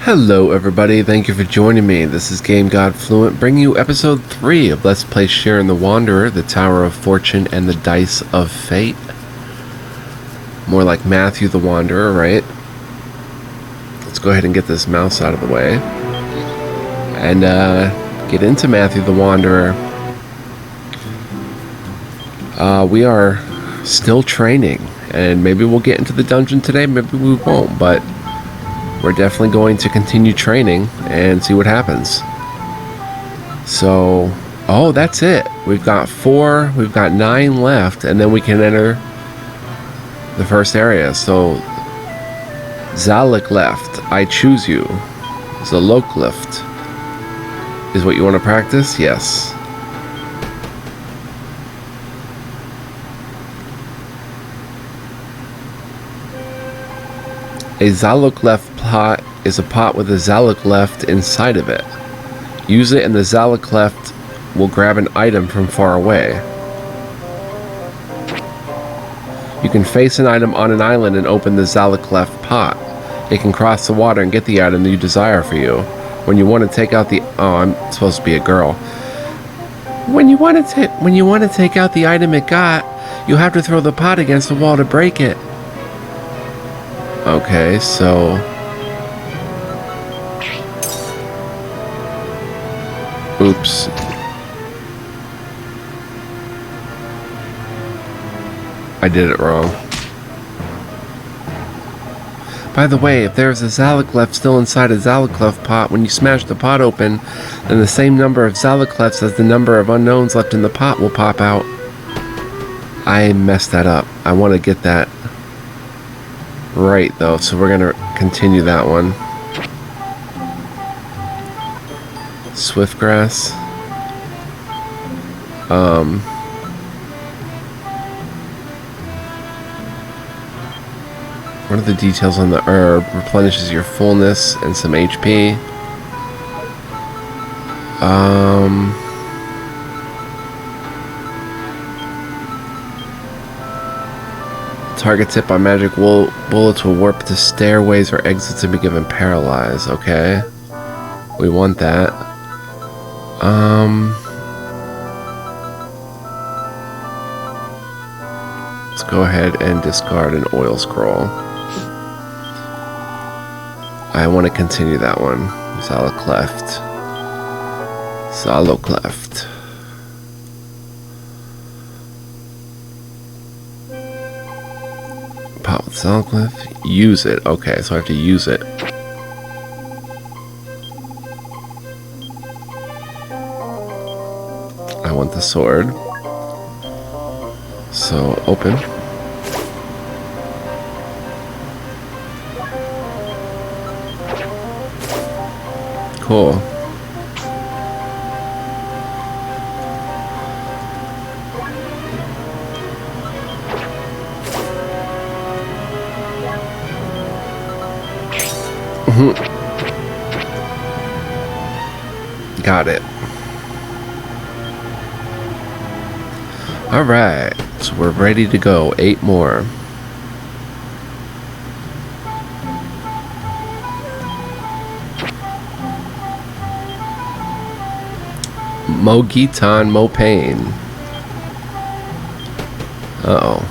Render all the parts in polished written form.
Hello everybody, thank you for joining me. This is Game God Fluent, bringing you episode 3 of Let's Play Shiren the Wanderer, the Tower of Fortune, and the Dice of Fate. More like Matthew the Wanderer, right? Let's go ahead and get this mouse out of the way. And get into Matthew the Wanderer. We are still training, and maybe we'll get into the dungeon today, maybe we won't, but we're definitely going to continue training and see what happens. So, oh, that's it. We've got 9 left, and then we can enter the first area. So, Zalek left, I choose you. Zalok left. Is what you want to practice? Yes. A Zalok left pot is a pot with a Zalok left inside of it. Use it and the Zalok left will grab an item from far away. You can face an item on an island and open the Zalok left pot. It can cross the water and get the item that you desire for you. When you want to take out the... Oh, I'm supposed to be a girl. When you want to take out the item it got, you'll have to throw the pot against the wall to break it. Okay, so... Oops. I did it wrong. By the way, if there's a Zalok left still inside a Zalok left pot, when you smash the pot open, then the same number of Zalok lefts as the number of unknowns left in the pot will pop out. I messed that up. I want to get that right though, so we're gonna continue that one. Swiftgrass. What are the details on the herb? Replenishes your fullness and some HP. Targets hit by magic bullets will warp to stairways or exits and be given paralyzed. Okay. We want that. Let's go ahead and discard an oil scroll. I want to continue that one. Zalok left. Zalok left. Pot with Zalok left. Use it. Okay, so I have to use it. I want the sword. So, open. Cool. Got it. Alright, so we're ready to go. 8 more. Mo Gitan, Mo Pain. Uh-oh.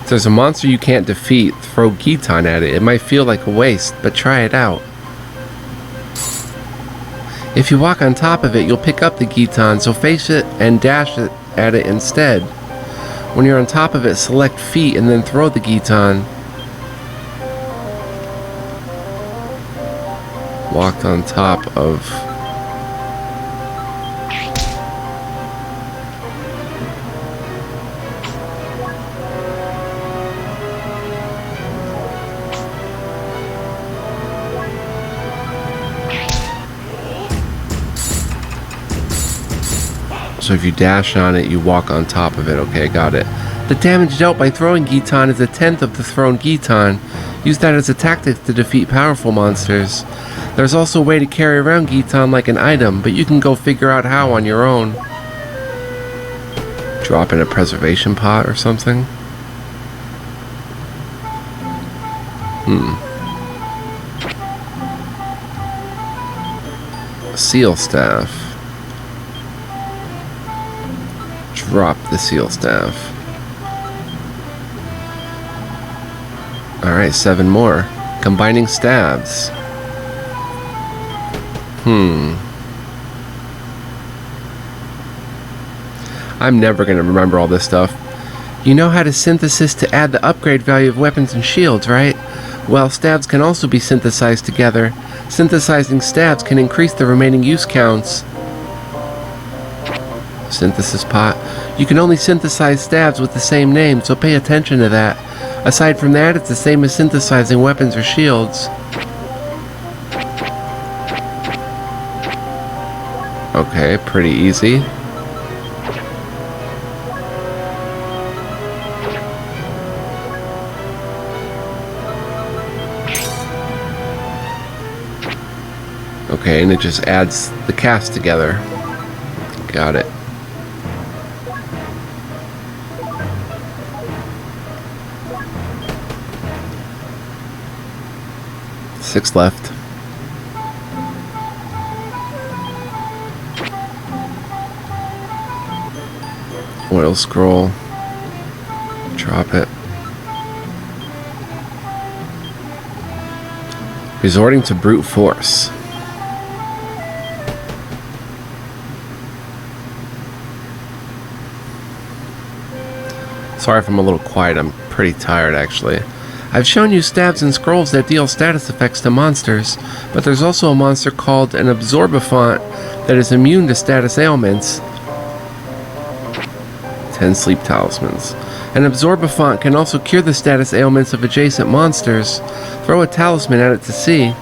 If there's a monster you can't defeat, throw Gitan at it. It might feel like a waste, but try it out. If you walk on top of it, you'll pick up the Gitan, so face it and dash it at it instead. When you're on top of it, select feet and then throw the Gitan. Walked on top of... So if you dash on it, you walk on top of it. Okay, got it. The damage dealt by throwing Gitan is 1/10 of the thrown Gitan. Use that as a tactic to defeat powerful monsters. There's also a way to carry around Gitan like an item, but you can go figure out how on your own. Drop in a preservation pot or something? Seal staff. Drop the seal staff. Alright, 7 more. Combining stabs. I'm never going to remember all this stuff. You know how to synthesis to add the upgrade value of weapons and shields, right? Well, stabs can also be synthesized together. Synthesizing stabs can increase the remaining use counts. Synthesis pot. You can only synthesize stabs with the same name, so pay attention to that. Aside from that, it's the same as synthesizing weapons or shields. Okay, pretty easy. Okay, and it just adds the cast together. Got it. Six left. Oil scroll. Drop it. Resorting to brute force. Sorry if I'm a little quiet, I'm pretty tired actually. I've shown you stabs and scrolls that deal status effects to monsters, but there's also a monster called an Absorbifont that is immune to status ailments. 10 sleep talismans. An Absorbifont can also cure the status ailments of adjacent monsters. Throw a talisman at it to see.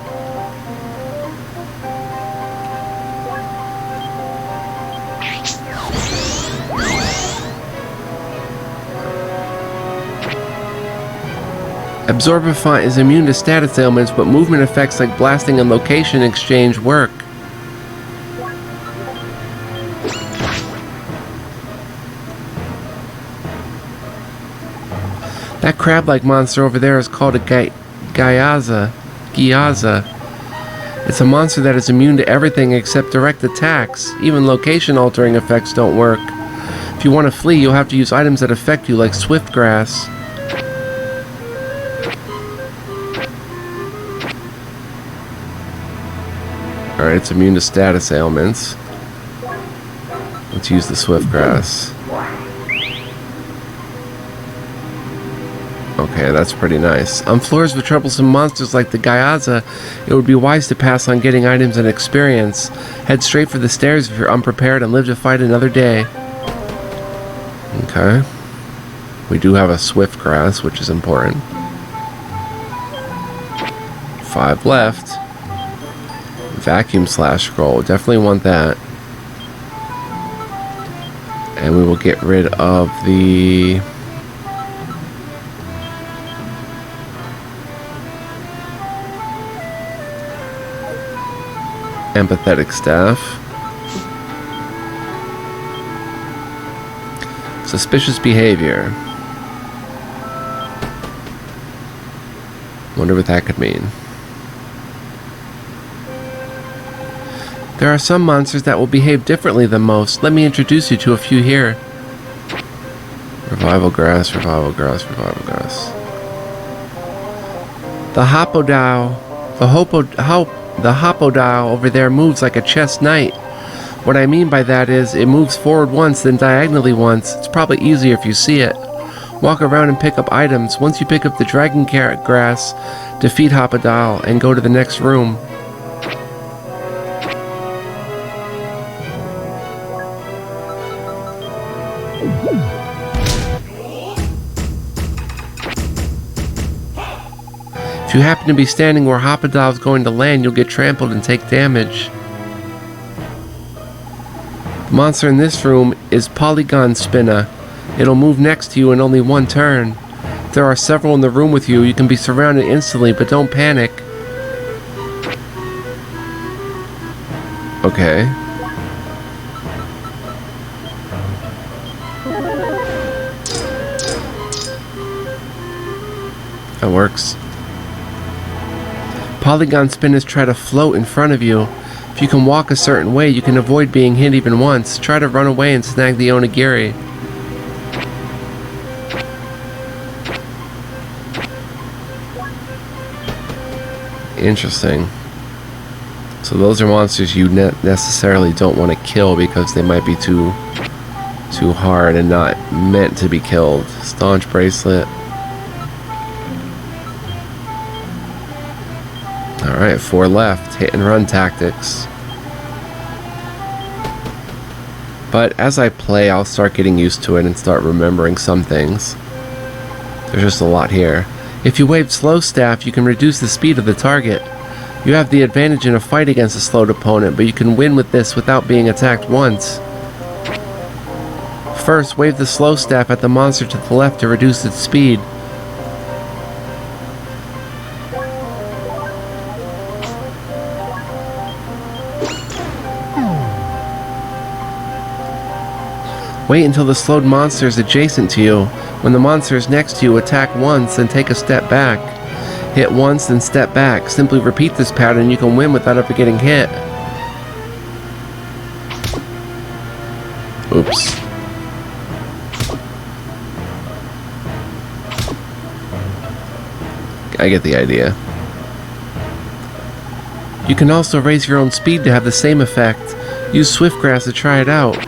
Absorbifont is immune to status ailments, but movement effects like blasting and location exchange work. That crab-like monster over there is called a Gyaza. It's a monster that is immune to everything except direct attacks. Even location-altering effects don't work. If you want to flee, you'll have to use items that affect you, like Swiftgrass. Alright, it's immune to status ailments. Let's use the Swiftgrass. Okay, that's pretty nice. On floors with troublesome monsters like the Gyaza, it would be wise to pass on getting items and experience. Head straight for the stairs if you're unprepared and live to fight another day. Okay. We do have a Swiftgrass, which is important. 5 left. Vacuum slash scroll. Definitely want that. And we will get rid of the empathetic staff. Suspicious behavior. Wonder what that could mean. There are some monsters that will behave differently than most. Let me introduce you to a few here. Revival grass, revival grass, revival grass. The Hopodile. The Hopodile over there moves like a chess knight. What I mean by that is, it moves forward once, then diagonally once. It's probably easier if you see it. Walk around and pick up items. Once you pick up the dragon carrot grass, defeat Hopodile and go to the next room. If you happen to be standing where Hopodile is going to land, you'll get trampled and take damage. The monster in this room is Polygon Spinna. It'll move next to you in only one turn. If there are several in the room with you, you can be surrounded instantly, but don't panic. Okay. That works. Polygon spinners try to float in front of you. If you can walk a certain way, you can avoid being hit even once. Try to run away and snag the onigiri. Interesting. So those are monsters you necessarily don't want to kill because they might be too hard and not meant to be killed. Staunch bracelet. Alright, 4 left. Hit and run tactics. But as I play, I'll start getting used to it and start remembering some things. There's just a lot here. If you wave slow staff, you can reduce the speed of the target. You have the advantage in a fight against a slowed opponent, but you can win with this without being attacked once. First, wave the slow staff at the monster to the left to reduce its speed. Wait until the slowed monster is adjacent to you. When the monster is next to you, attack once, then take a step back. Hit once, then step back. Simply repeat this pattern and you can win without ever getting hit. Oops. I get the idea. You can also raise your own speed to have the same effect. Use Swiftgrass to try it out.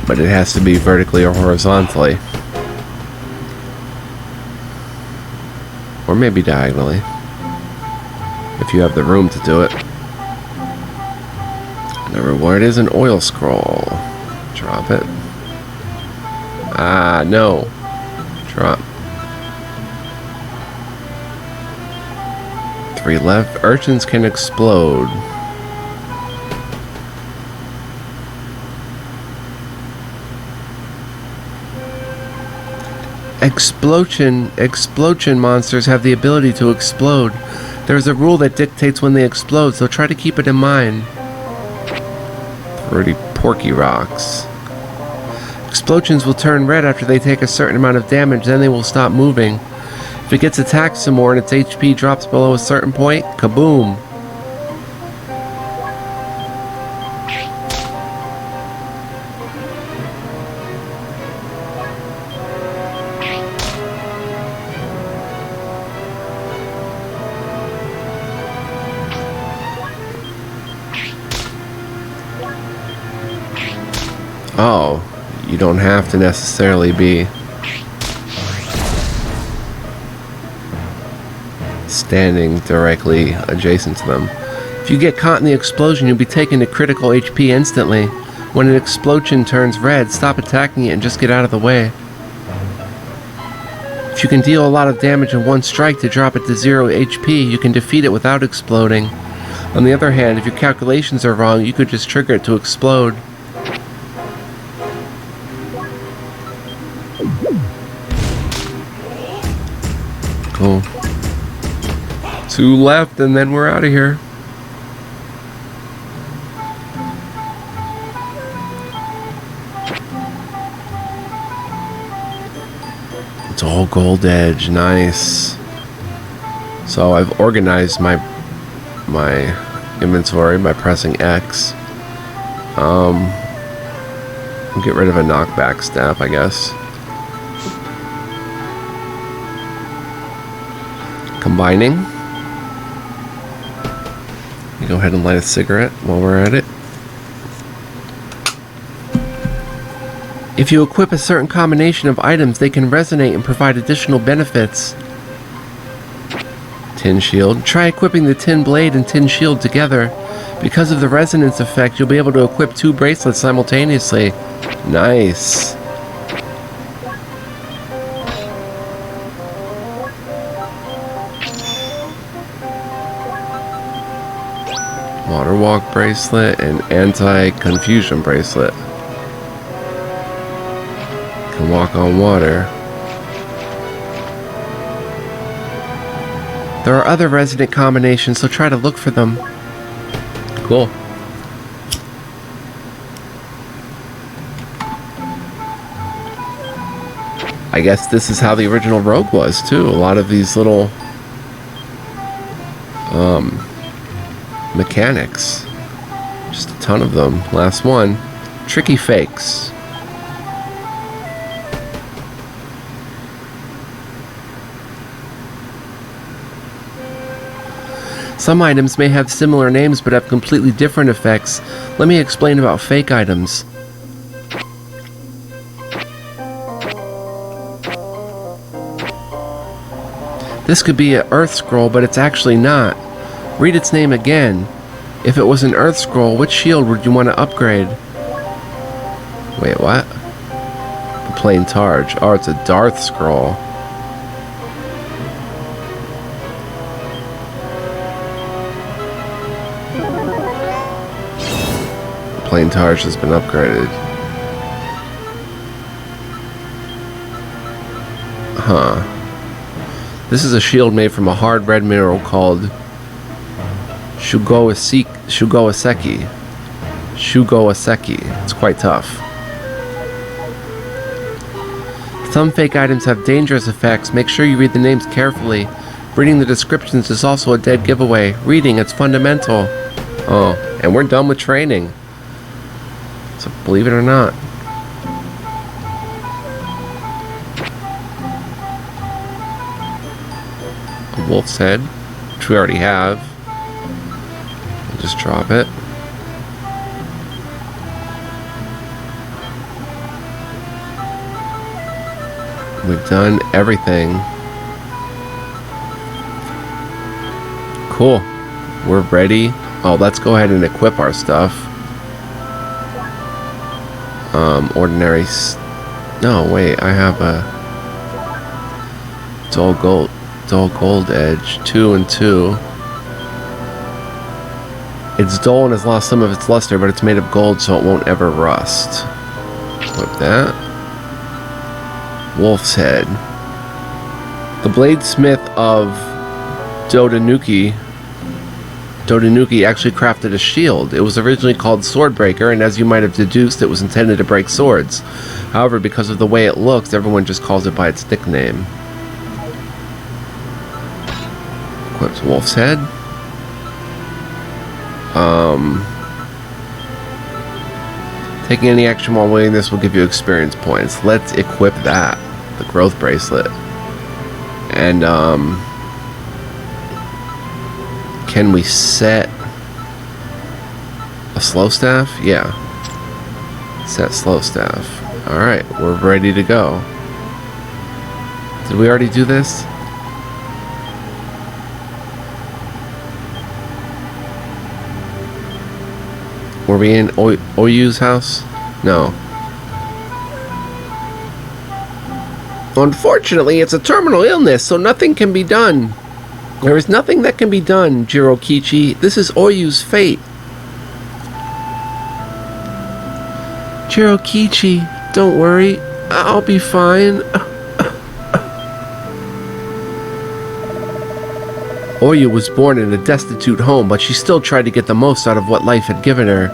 But it has to be vertically or horizontally. Or maybe diagonally. If you have the room to do it. The reward is an oil scroll. Drop it. Ah, no. Drop. 3 left. Urchins can explode. Explosion monsters have the ability to explode. There is a rule that dictates when they explode, so try to keep it in mind. Pretty porky rocks. Explosions will turn red after they take a certain amount of damage, then they will stop moving. If it gets attacked some more and its HP drops below a certain point, kaboom! Oh, you don't have to necessarily be standing directly adjacent to them. If you get caught in the explosion, you'll be taken to critical HP instantly. When an explosion turns red, stop attacking it and just get out of the way. If you can deal a lot of damage in one strike to drop it to 0 HP, you can defeat it without exploding. On the other hand, if your calculations are wrong, you could just trigger it to explode. Cool. 2 left and then we're out of here. It's all gold edge, nice. So I've organized my inventory by pressing X. I'll get rid of a knockback staff, I guess. Combining. You go ahead and light a cigarette while we're at it. If you equip a certain combination of items, they can resonate and provide additional benefits. Tin shield. Try equipping the tin blade and tin shield together. Because of the resonance effect, you'll be able to equip 2 bracelets simultaneously. Nice. Water walk bracelet and anti-confusion bracelet. Can walk on water. There are other resident combinations, so try to look for them. Cool. I guess this is how the original Rogue was, too. A lot of these little mechanics. Just a ton of them. Last one. Tricky fakes. Some items may have similar names but have completely different effects. Let me explain about fake items. This could be an Earth Scroll, but it's actually not. Read its name again. If it was an Earth Scroll, which shield would you want to upgrade? Wait, what? The Plain Targe. Oh, it's a Darth Scroll. Plain Targe has been upgraded. Huh. This is a shield made from a hard red mineral called Shugoseki. It's quite tough. Some fake items have dangerous effects. Make sure you read the names carefully. Reading the descriptions is also a dead giveaway. Reading, it's fundamental. Oh, and we're done with training. So believe it or not. A wolf's head, which we already have. We'll just drop it. We've done everything. Cool. We're ready. Oh, let's go ahead and equip our stuff. Ordinary. No, wait. I have a dull gold edge. 2 and 2. It's dull and has lost some of its luster, but it's made of gold, so it won't ever rust. Equip that. Wolf's head. The bladesmith of Dodanuki actually crafted a shield. It was originally called Swordbreaker, and as you might have deduced, it was intended to break swords. However, because of the way it looks, everyone just calls it by its nickname. Equips Wolf's head. Taking any action while wielding this will give you experience points. Let's equip that. The growth bracelet. And, can we set a slow staff? Yeah. Set slow staff. Alright, we're ready to go. Did we already do this? Were we in Oyu's house? No. Unfortunately, it's a terminal illness, so nothing can be done. There is nothing that can be done, Jirokichi. This is Oyu's fate. Jirokichi, don't worry. I'll be fine. Oyu was born in a destitute home, but she still tried to get the most out of what life had given her.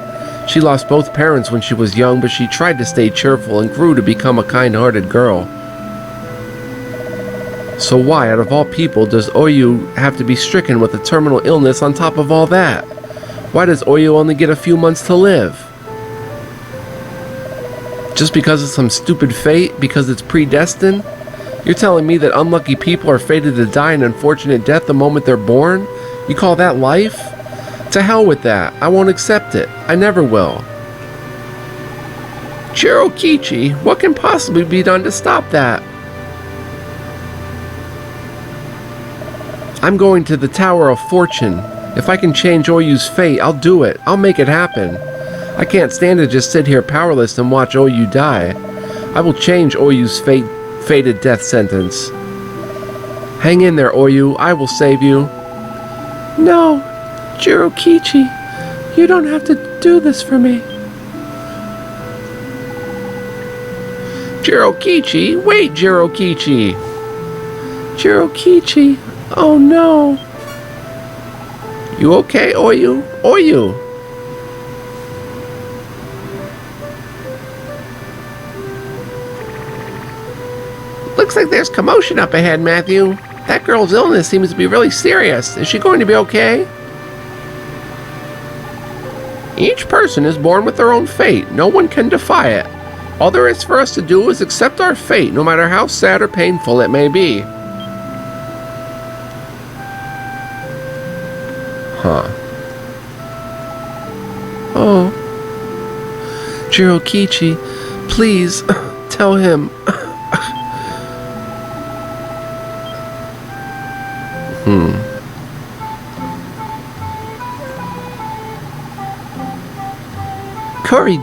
She lost both parents when she was young, but she tried to stay cheerful and grew to become a kind-hearted girl. So why, out of all people, does Oyu have to be stricken with a terminal illness on top of all that? Why does Oyu only get a few months to live? Just because of some stupid fate? Because it's predestined? You're telling me that unlucky people are fated to die an unfortunate death the moment they're born? You call that life? To hell with that. I won't accept it. I never will. Jirokichi, what can possibly be done to stop that? I'm going to the Tower of Fortune. If I can change Oyu's fate, I'll do it. I'll make it happen. I can't stand to just sit here powerless and watch Oyu die. I will change Oyu's fated death sentence. Hang in there, Oyu. I will save you. No, Jirokichi. You don't have to do this for me. Jirokichi? Wait, Jirokichi. Jirokichi. Oh no. You okay, Oyu? Oyu! Looks like there's commotion up ahead, Matthew. That girl's illness seems to be really serious. Is she going to be okay? Each person is born with their own fate. No one can defy it. All there is for us to do is accept our fate, no matter how sad or painful it may be. Huh. Oh. Jirokichi, please, tell him. Kori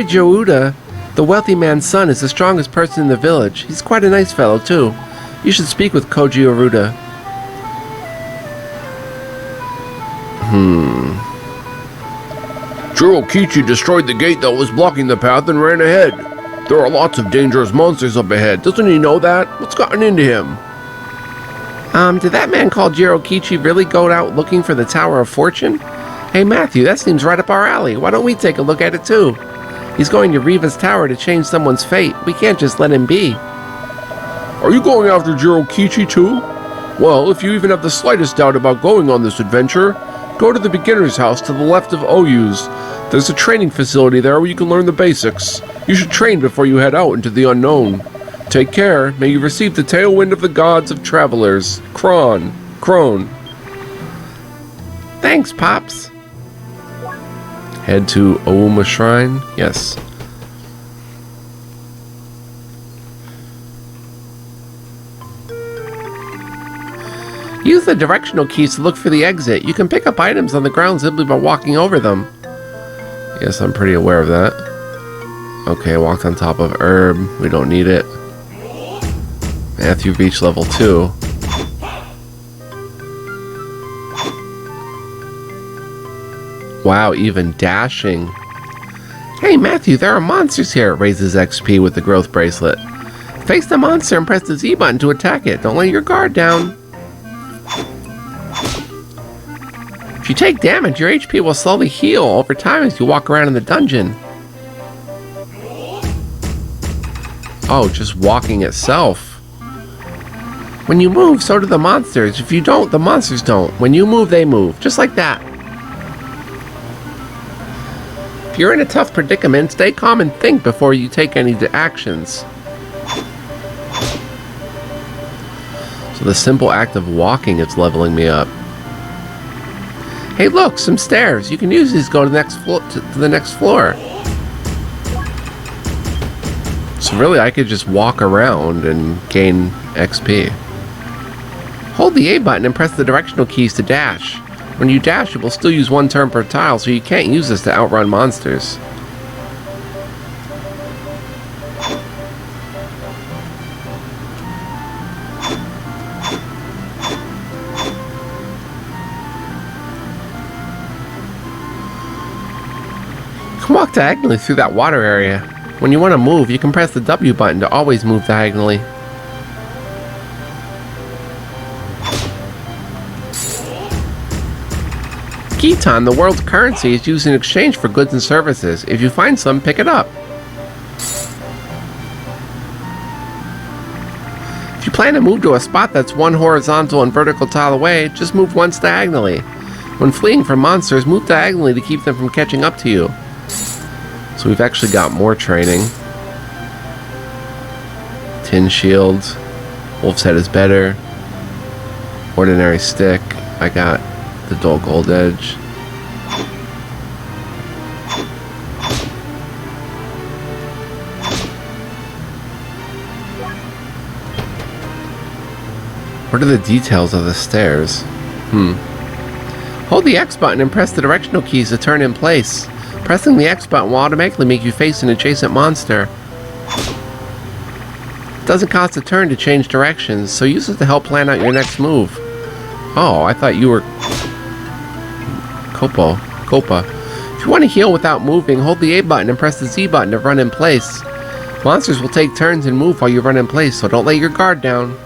Jouda, the wealthy man's son, is the strongest person in the village. He's quite a nice fellow, too. You should speak with Koji Oruda. Jirokichi destroyed the gate that was blocking the path and ran ahead. There are lots of dangerous monsters up ahead. Doesn't he know that? What's gotten into him? Did that man called Jirokichi really go out looking for the Tower of Fortune? Hey Matthew, that seems right up our alley. Why don't we take a look at it too? He's going to Riva's tower to change someone's fate. We can't just let him be. Are you going after Jirokichi too? Well, if you even have the slightest doubt about going on this adventure, go to the beginner's house to the left of Oyu's. There's a training facility there where you can learn the basics. You should train before you head out into the unknown. Take care. May you receive the tailwind of the gods of travelers. Crone. Thanks, Pops. Head to Ouma Shrine? Yes. Use the directional keys to look for the exit. You can pick up items on the ground simply by walking over them. Yes, I'm pretty aware of that. Okay, walked on top of herb. We don't need it. Matthew reached level 2. Wow, even dashing. Hey Matthew, there are monsters here. Raises XP with the growth bracelet. Face the monster and press the Z button to attack it. Don't let your guard down. If you take damage, your HP will slowly heal over time as you walk around in the dungeon. Oh, just walking itself. When you move, so do the monsters. If you don't, the monsters don't. When you move, they move. Just like that. If you're in a tough predicament, stay calm and think before you take any actions. So the simple act of walking is leveling me up. Hey look, some stairs. You can use these to go to the next floor. So really I could just walk around and gain XP. Hold the A button and press the directional keys to dash. When you dash, it will still use 1 turn per tile, so you can't use this to outrun monsters. You can walk diagonally through that water area. When you want to move, you can press the W button to always move diagonally. Kitan, the world's currency, is used in exchange for goods and services. If you find some, pick it up. If you plan to move to a spot that's 1 horizontal and vertical tile away, just move once diagonally. When fleeing from monsters, move diagonally to keep them from catching up to you. So we've actually got more training. Tin shield. Wolf's head is better. Ordinary stick. I got the dull gold edge. What are the details of the stairs? Hold the X button and press the directional keys to turn in place. Pressing the X button will automatically make you face an adjacent monster. It doesn't cost a turn to change directions, so use it to help plan out your next move. Oh, I thought you were Copa. If you want to heal without moving, hold the A button and press the Z button to run in place. Monsters will take turns and move while you run in place, so don't let your guard down.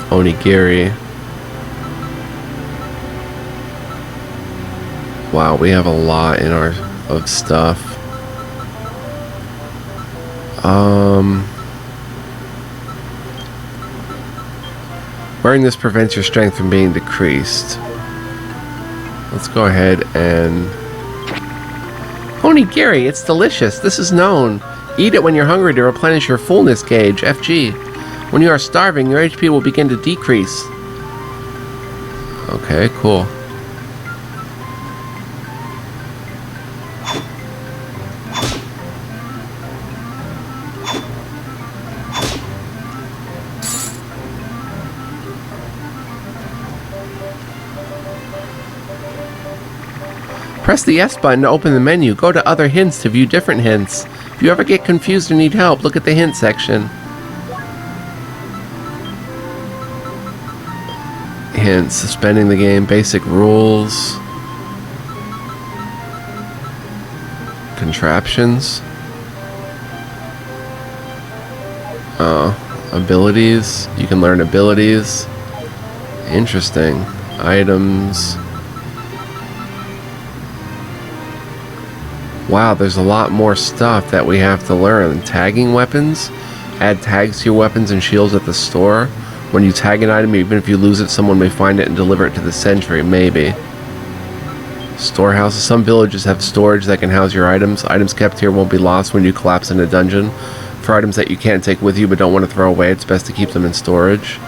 Onigiri. Wow, we have a lot in our of stuff. Wearing this prevents your strength from being decreased. Let's go ahead and... Onigiri, it's delicious. This is known. Eat it when you're hungry to replenish your fullness gauge, FG. When you are starving, your HP will begin to decrease. Okay, cool. Press the S button to open the menu. Go to Other Hints to view different hints. If you ever get confused or need help, look at the hint section. Hints. Suspending the game. Basic rules. Contraptions. Abilities. You can learn abilities. Interesting. Items. Wow, there's a lot more stuff that we have to learn. Tagging weapons. Add tags to your weapons and shields at the store. When you tag an item, even if you lose it, someone may find it and deliver it to the sentry. Maybe. Storehouses. Some villages have storage that can house your items. Items kept here won't be lost when you collapse in a dungeon. For items that you can't take with you but don't want to throw away, it's best to keep them in storage.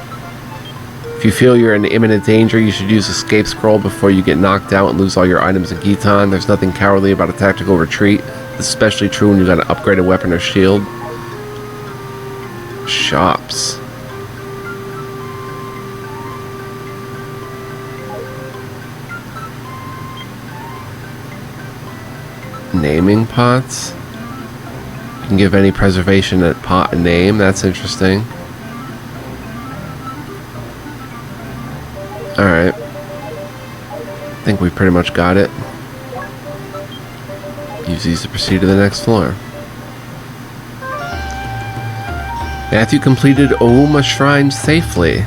If you feel you're in imminent danger, you should use escape scroll before you get knocked out and lose all your items in Gitan. There's nothing cowardly about a tactical retreat. This is especially true when you got an upgraded weapon or shield. Shops. Naming pots. You can give any preservation at pot a name. That's interesting. Alright. I think we pretty much got it. Use these to proceed to the next floor. Matthew completed Ouma Shrine safely.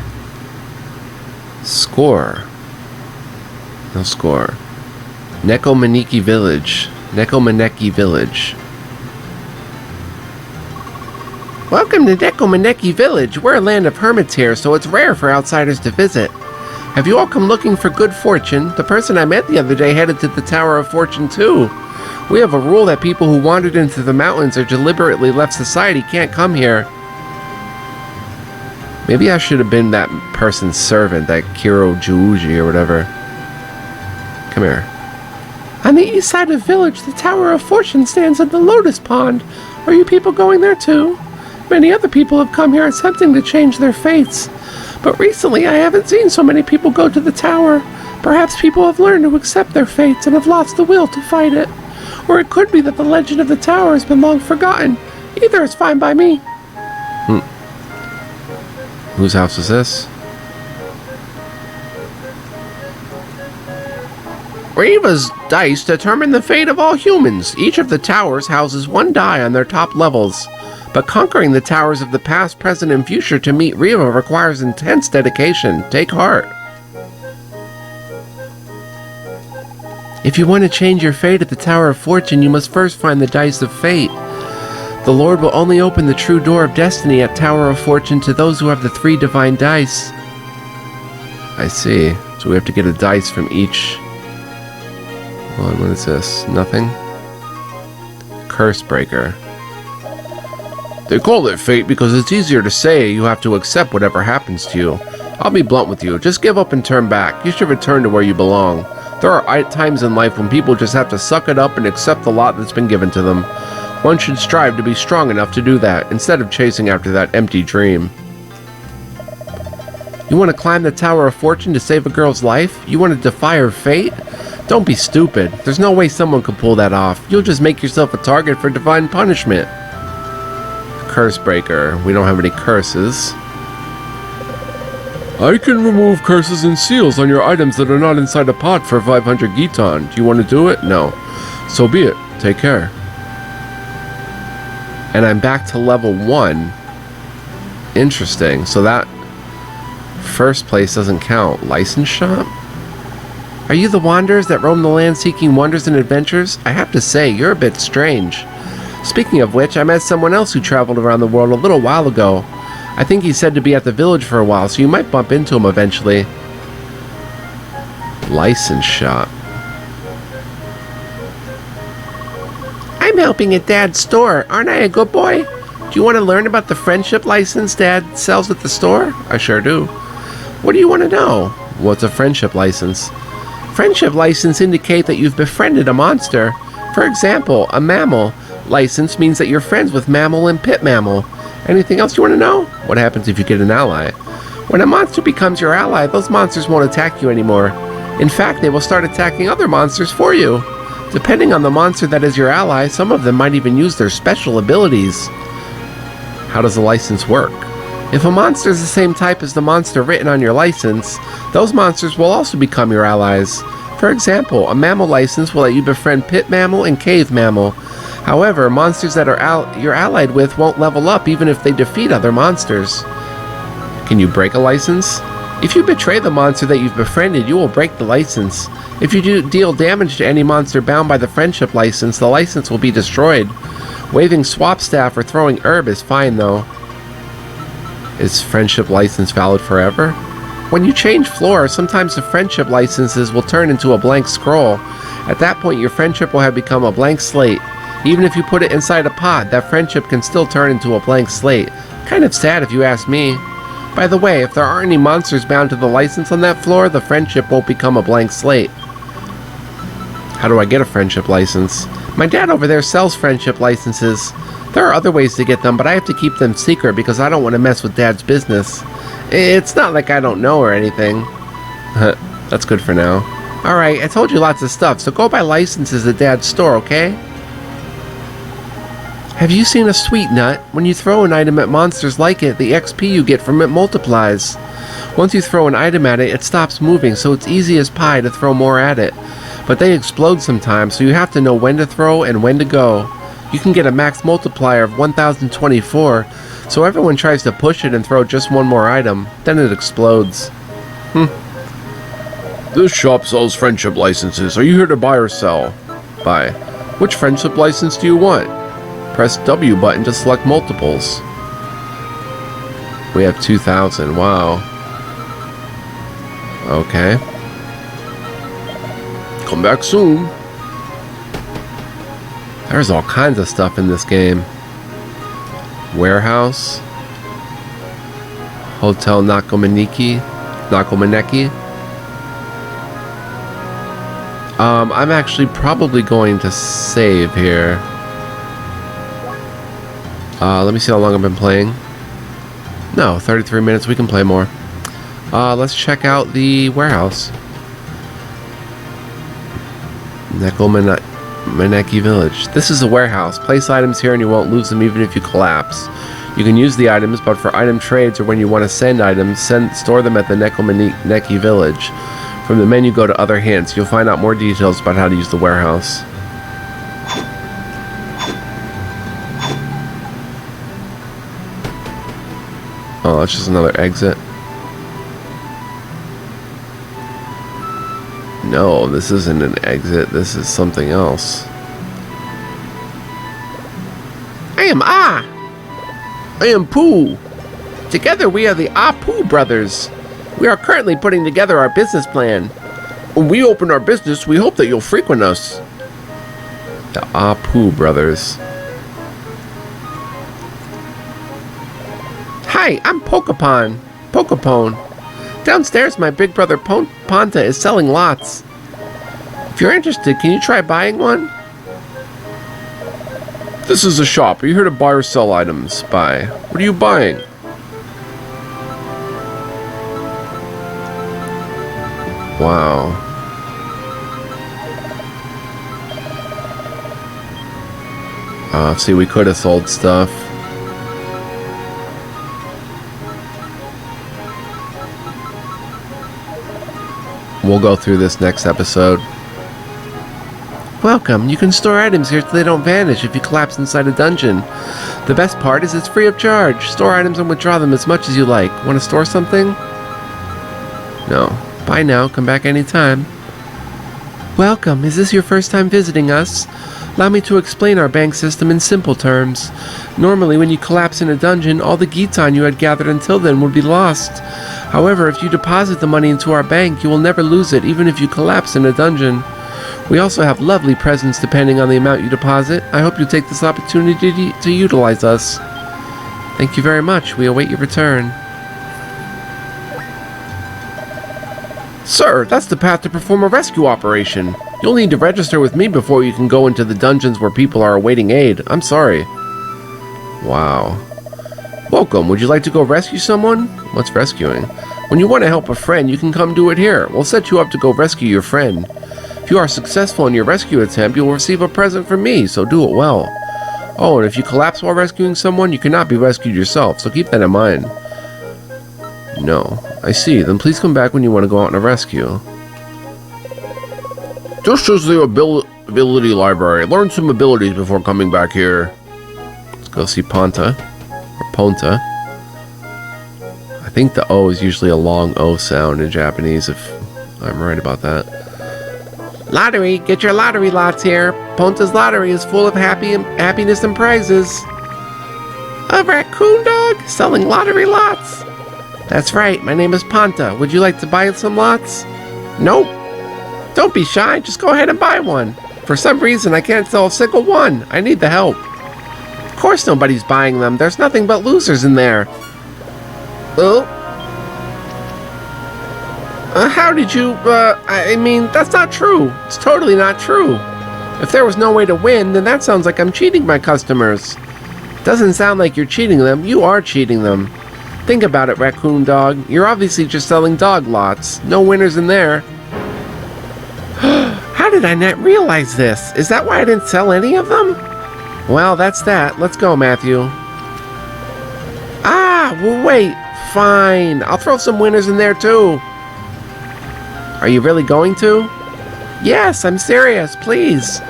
Score. No score. Nekomaneki Village. Nekomaneki Village. Welcome to Nekomaneki Village. We're a land of hermits here, so it's rare for outsiders to visit. Have you all come looking for good fortune? The person I met the other day headed to the Tower of Fortune too. We have a rule that people who wandered into the mountains or deliberately left society can't come here. Maybe I should have been that person's servant, that Kiro Juuji or whatever. Come here. On the east side of the village, the Tower of Fortune stands at the Lotus Pond. Are you people going there too? Many other people have come here attempting to change their fates. But recently, I haven't seen so many people go to the tower. Perhaps people have learned to accept their fates and have lost the will to fight it. Or it could be that the legend of the tower has been long forgotten. Either is fine by me. Whose house is this? Reva's dice determine the fate of all humans. Each of the towers houses one die on their top levels. But conquering the towers of the past, present, and future to meet Riva requires intense dedication. Take heart. If you want to change your fate at the Tower of Fortune, you must first find the Dice of Fate. The Lord will only open the true door of destiny at Tower of Fortune to those who have the 3 divine dice. I see. So we have to get a dice from each. Hold on, what is this? Nothing? Curse Breaker. They call it fate because it's easier to say. You have to accept whatever happens to you. I'll be blunt with you. Just give up and turn back. You should return to where you belong. There are times in life when people just have to suck it up and accept the lot that's been given to them. One should strive to be strong enough to do that, instead of chasing after that empty dream. You want to climb the Tower of Fortune to save a girl's life? You want to defy her fate? Don't be stupid. There's no way someone could pull that off. You'll just make yourself a target for divine punishment. Curse Breaker. We don't have any curses. I can remove curses and seals on your items that are not inside a pot for 500 Giton. Do you want to do it? No. So be it. Take care. And I'm back to level 1. Interesting. So that first place doesn't count. License shop? Are you the wanderers that roam the land seeking wonders and adventures? I have to say, you're a bit strange. Speaking of which, I met someone else who traveled around the world a little while ago. I think he said to be at the village for a while, so you might bump into him eventually. License shop. I'm helping at Dad's store. Aren't I a good boy? Do you want to learn about the friendship license Dad sells at the store? I sure do. What do you want to know? What's a friendship license? Friendship license indicate that you've befriended a monster. For example, a mammal license means that you're friends with mammal and pit mammal. Anything else you want to know? What happens if you get an ally? When a monster becomes your ally, those monsters won't attack you anymore. In fact, they will start attacking other monsters for you. Depending on the monster that is your ally, some of them might even use their special abilities. How does the license work? If a monster is the same type as the monster written on your license, those monsters will also become your allies. For example, a mammal license will let you befriend pit mammal and cave mammal. However, monsters that you're allied with won't level up even if they defeat other monsters. Can you break a license? If you betray the monster that you've befriended, you will break the license. If you deal damage to any monster bound by the friendship license, the license will be destroyed. Waving swap staff or throwing herb is fine though. Is friendship license valid forever? When you change floor, sometimes the friendship licenses will turn into a blank scroll. At that point, your friendship will have become a blank slate. Even if you put it inside a pot, that friendship can still turn into a blank slate. Kind of sad if you ask me. By the way, if there aren't any monsters bound to the license on that floor, the friendship won't become a blank slate. How do I get a friendship license? My dad over there sells friendship licenses. There are other ways to get them, but I have to keep them secret because I don't want to mess with Dad's business. It's not like I don't know or anything. That's good for now. Alright, I told you lots of stuff, so go buy licenses at Dad's store, okay? Have you seen a sweet nut? When you throw an item at monsters like it, the XP you get from it multiplies. Once you throw an item at it, it stops moving, so it's easy as pie to throw more at it. But they explode sometimes, so you have to know when to throw and when to go. You can get a max multiplier of 1024, so everyone tries to push it and throw just one more item, then it explodes. This shop sells friendship licenses. Are you here to buy or sell? Buy. Which friendship license do you want? Press W button to select multiples. We have 2,000. Wow. Okay. Come back soon. There's all kinds of stuff in this game. Warehouse. Hotel Nakomaneki. I'm actually probably going to save here. Let me see how long I've been playing. No, 33 minutes. We can play more. Let's check out the warehouse. Nakomaneki Village. This is a warehouse. Place items here and you won't lose them even if you collapse. You can use the items, but for item trades or when you want to send items, store them at the Nakomaneki Village. From the menu, go to Other Hints. You'll find out more details about how to use the warehouse. Oh, that's just another exit. No, this isn't an exit. This is something else. I am Ah! I am Pooh! Together we are the Ah Pooh brothers. We are currently putting together our business plan. When we open our business, we hope that you'll frequent us. The Ah Pooh brothers. Hi, I'm Pokepon. Downstairs, my big brother Ponta is selling lots. If you're interested, can you try buying one? This is a shop. Are you here to buy or sell items? Buy. What are you buying? Wow. See, we could have sold stuff. We'll go through this next episode. Welcome. You can store items here so they don't vanish if you collapse inside a dungeon. The best part is it's free of charge. Store items and withdraw them as much as you like. Want to store something? No. Bye now. Come back anytime. Welcome. Is this your first time visiting us? Allow me to explain our bank system in simple terms. Normally, when you collapse in a dungeon, all the Gitan you had gathered until then would be lost. However, if you deposit the money into our bank, you will never lose it, even if you collapse in a dungeon. We also have lovely presents depending on the amount you deposit. I hope you take this opportunity to utilize us. Thank you very much. We await your return. Sir, that's the path to perform a rescue operation. You'll need to register with me before you can go into the dungeons where people are awaiting aid. I'm sorry. Wow. Welcome. Would you like to go rescue someone? What's rescuing? When you want to help a friend, you can come do it here. We'll set you up to go rescue your friend. If you are successful in your rescue attempt, you will receive a present from me, so do it well. Oh, and if you collapse while rescuing someone, you cannot be rescued yourself, so keep that in mind. No. I see. Then please come back when you want to go out on a rescue. Just as the ability library. Learn some abilities before coming back here. Let's go see Ponta. Or Ponta. I think the O is usually a long O sound in Japanese, if I'm right about that. Lottery! Get your lottery lots here! Ponta's lottery is full of happiness and prizes. A raccoon dog? Selling lottery lots? That's right, my name is Ponta. Would you like to buy some lots? Nope. Don't be shy, just go ahead and buy one. For some reason, I can't sell a single one. I need the help. Of course nobody's buying them. There's nothing but losers in there. Oh? How did you, I mean, that's not true. It's totally not true. If there was no way to win, then that sounds like I'm cheating my customers. Doesn't sound like you're cheating them. You are cheating them. Think about it, raccoon dog. You're obviously just selling dog lots. No winners in there. How did I not realize this? Is that why I didn't sell any of them? Well, that's that. Let's go, Matthew. Ah, well, wait. Fine. I'll throw some winners in there, too. Are you really going to? Yes, I'm serious. Please.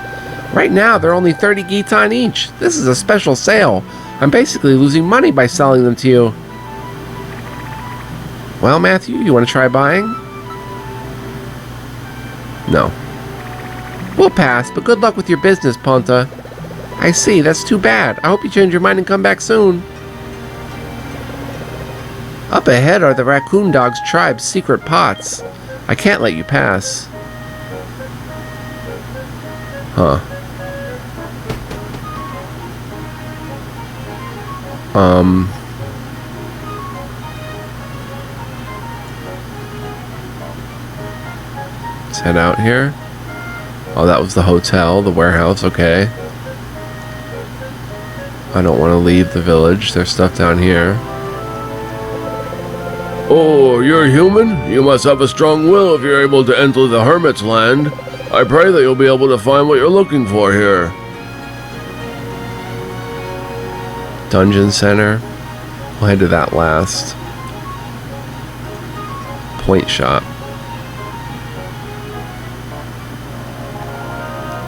Right now, they're only 30 Gitan each. This is a special sale. I'm basically losing money by selling them to you. Well, Matthew, you want to try buying? No. We'll pass, but good luck with your business, Ponta. I see, that's too bad. I hope you change your mind and come back soon. Up ahead are the raccoon dog's tribe's secret pots. I can't let you pass. Huh. Let's head out here. Oh, that was the hotel, the warehouse, okay. I don't want to leave the village. There's stuff down here. Oh, you're human? You must have a strong will if you're able to enter the Hermit's Land. I pray that you'll be able to find what you're looking for here. Dungeon Center. We'll head to that last. Point shop.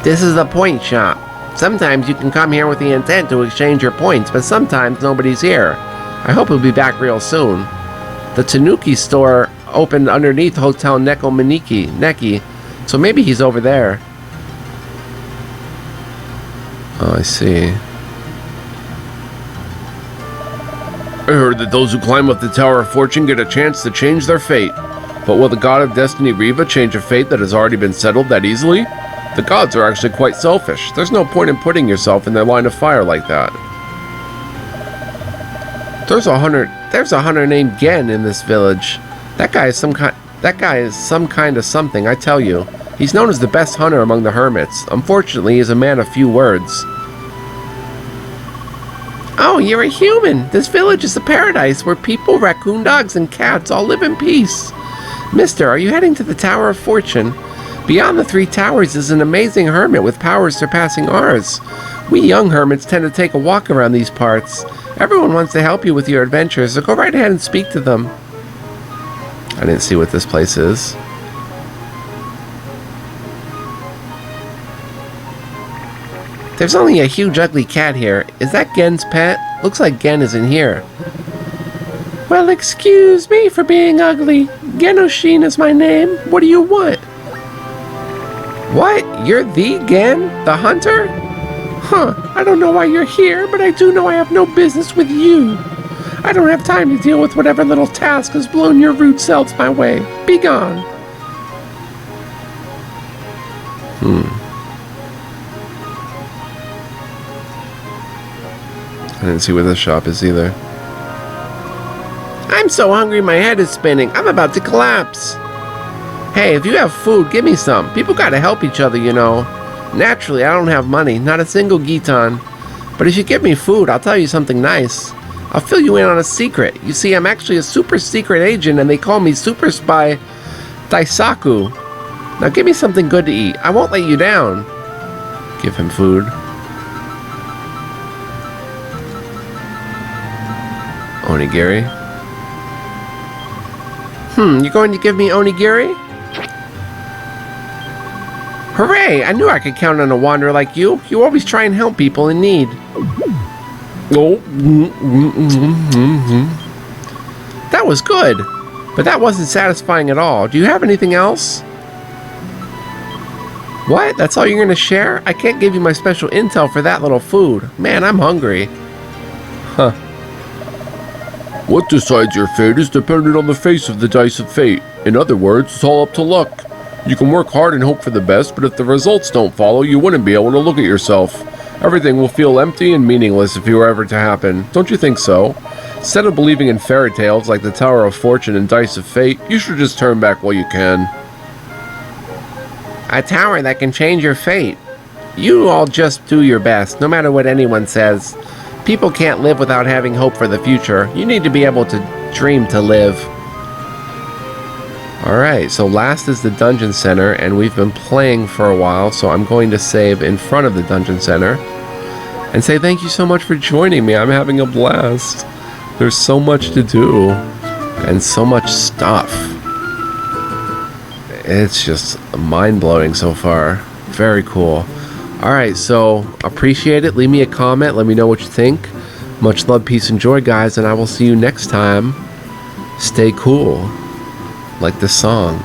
This is the point shop. Sometimes you can come here with the intent to exchange your points, but sometimes nobody's here. I hope he'll be back real soon. The Tanuki store opened underneath Hotel Neki, so maybe he's over there. Oh, I see. I heard that those who climb up the Tower of Fortune get a chance to change their fate. But will the god of destiny Riva change a fate that has already been settled that easily? The gods are actually quite selfish. There's no point in putting yourself in their line of fire like that. There's a hunter named Gen in this village. That guy is some kind of something, I tell you. He's known as the best hunter among the hermits. Unfortunately, he's a man of few words. Oh, you're a human. This village is a paradise where people, raccoon dogs, and cats all live in peace. Mister, are you heading to the Tower of Fortune? Beyond the 3 towers is an amazing hermit with powers surpassing ours. We young hermits tend to take a walk around these parts. Everyone wants to help you with your adventures, so go right ahead and speak to them. I didn't see what this place is. There's only a huge ugly cat here. Is that Gen's pet? Looks like Gen is in here. Well, excuse me for being ugly. Genoshin is my name. What do you want? What? You're the Gen? The hunter? Huh. I don't know why you're here, but I do know I have no business with you. I don't have time to deal with whatever little task has blown your rude selves my way. Be gone. I didn't see where the shop is either. I'm so hungry my head is spinning. I'm about to collapse. Hey, if you have food, give me some. People gotta help each other, you know. Naturally, I don't have money, not a single Giton. But if you give me food, I'll tell you something nice. I'll fill you in on a secret. You see, I'm actually a super secret agent, and they call me Super Spy Daisaku. Now give me something good to eat. I won't let you down. Give him food. Onigiri. You're going to give me onigiri? Hooray! I knew I could count on a wanderer like you. You always try and help people in need. Oh. That was good, but that wasn't satisfying at all. Do you have anything else? What? That's all you're going to share? I can't give you my special intel for that little food. Man, I'm hungry. Huh. What decides your fate is dependent on the face of the dice of fate. In other words, it's all up to luck. You can work hard and hope for the best, but if the results don't follow, you wouldn't be able to look at yourself. Everything will feel empty and meaningless if you were ever to happen. Don't you think so? Instead of believing in fairy tales like the Tower of Fortune and Dice of Fate, you should just turn back while you can. A tower that can change your fate. You all just do your best, no matter what anyone says. People can't live without having hope for the future. You need to be able to dream to live. Alright, so last is the Dungeon Center, and we've been playing for a while, so I'm going to save in front of the Dungeon Center and say thank you so much for joining me. I'm having a blast. There's so much to do and so much stuff. It's just mind-blowing so far. Very cool. Alright, so appreciate it. Leave me a comment. Let me know what you think. Much love, peace, and joy, guys, and I will see you next time. Stay cool. Like this song.